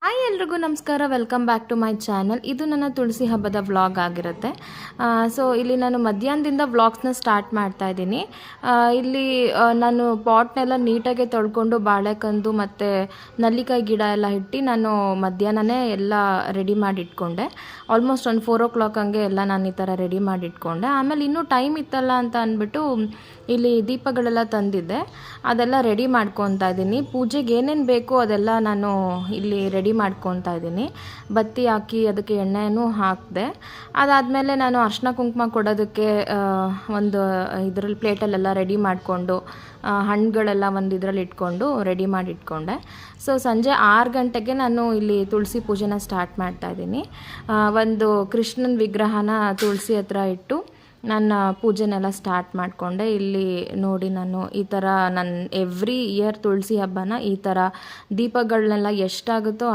Hi ಎಲ್ರಿಗೂ ನಮಸ್ಕಾರ, welcome back to my channel. ಇದು ನನ್ನ ತುಳಸಿ ಹಬ್ಬದ ವ್ಲಾಗ್ ಆಗಿರುತ್ತೆ. ಸೊ ಇಲ್ಲಿ ನಾನು ಮಧ್ಯಾಹ್ನದಿಂದ ವ್ಲಾಗ್ಸ್ನ ಸ್ಟಾರ್ಟ್ ಮಾಡ್ತಾ ಇದ್ದೀನಿ. ಇಲ್ಲಿ ನಾನು ಪಾಟ್ನೆಲ್ಲ ನೀಟಾಗಿ ತೊಳ್ಕೊಂಡು ಬಾಳೆಕಂದು ಮತ್ತು ನಲ್ಲಿಕಾಯಿ ಗಿಡ ಎಲ್ಲ ಇಟ್ಟು ನಾನು ಮಧ್ಯಾಹ್ನನೇ ಎಲ್ಲ ರೆಡಿ ಮಾಡಿ ಇಟ್ಕೊಂಡೆ. ಆಲ್ಮೋಸ್ಟ್ ಒಂದು 4 o'clock ಹಂಗೆ ಎಲ್ಲ ನಾನು ಈ ಥರ ರೆಡಿ ಮಾಡಿ ಇಟ್ಕೊಂಡೆ. ಆಮೇಲೆ ಇನ್ನೂ ಟೈಮ್ ಇತ್ತಲ್ಲ ಅಂತ ಅಂದ್ಬಿಟ್ಟು ಇಲ್ಲಿ ದೀಪಗಳೆಲ್ಲ ತಂದಿದ್ದೆ, ಅದೆಲ್ಲ ರೆಡಿ ಮಾಡ್ಕೊತಾ ಇದ್ದೀನಿ. ಪೂಜೆಗೆ ಏನೇನು ಬೇಕೋ ಅದೆಲ್ಲ ನಾನು ಇಲ್ಲಿ ರೆಡಿ ಮಾಡ್ಕೊತಾ ಇದ್ದೀನಿ. ಬತ್ತಿ ಹಾಕಿ ಅದಕ್ಕೆ ಎಣ್ಣೆನೂ ಹಾಕಿದೆ. ಅದಾದಮೇಲೆ ನಾನು ಅರ್ಶಿನ ಕುಂಕುಮ ಕೊಡೋದಕ್ಕೆ ಒಂದು ಇದರಲ್ಲಿ ಪ್ಲೇಟಲ್ಲೆಲ್ಲ ರೆಡಿ ಮಾಡಿಕೊಂಡು ಹಣ್ಣುಗಳೆಲ್ಲ ಒಂದು ಇದರಲ್ಲಿ ಇಟ್ಕೊಂಡು ರೆಡಿ ಮಾಡಿ ಇಟ್ಕೊಂಡೆ. ಸೊ ಸಂಜೆ 6 ಗಂಟೆಗೆ ನಾನು ಇಲ್ಲಿ ತುಳಸಿ ಪೂಜೆನ ಸ್ಟಾರ್ಟ್ ಮಾಡ್ತಾಯಿದ್ದೀನಿ. ಒಂದು ಕೃಷ್ಣನ ವಿಗ್ರಹನ ತುಳಸಿ ಹತ್ರ ಇಟ್ಟು ನನ್ನ ಪೂಜೆನೆಲ್ಲ ಸ್ಟಾರ್ಟ್ ಮಾಡಿಕೊಂಡೆ. ಇಲ್ಲಿ ನೋಡಿ, ನಾನು ಈ ಥರ ಎವ್ರಿ ಇಯರ್ ತುಳಸಿ ಹಬ್ಬನ ಈ ಥರ ದೀಪಗಳನ್ನೆಲ್ಲ ಎಷ್ಟಾಗುತ್ತೋ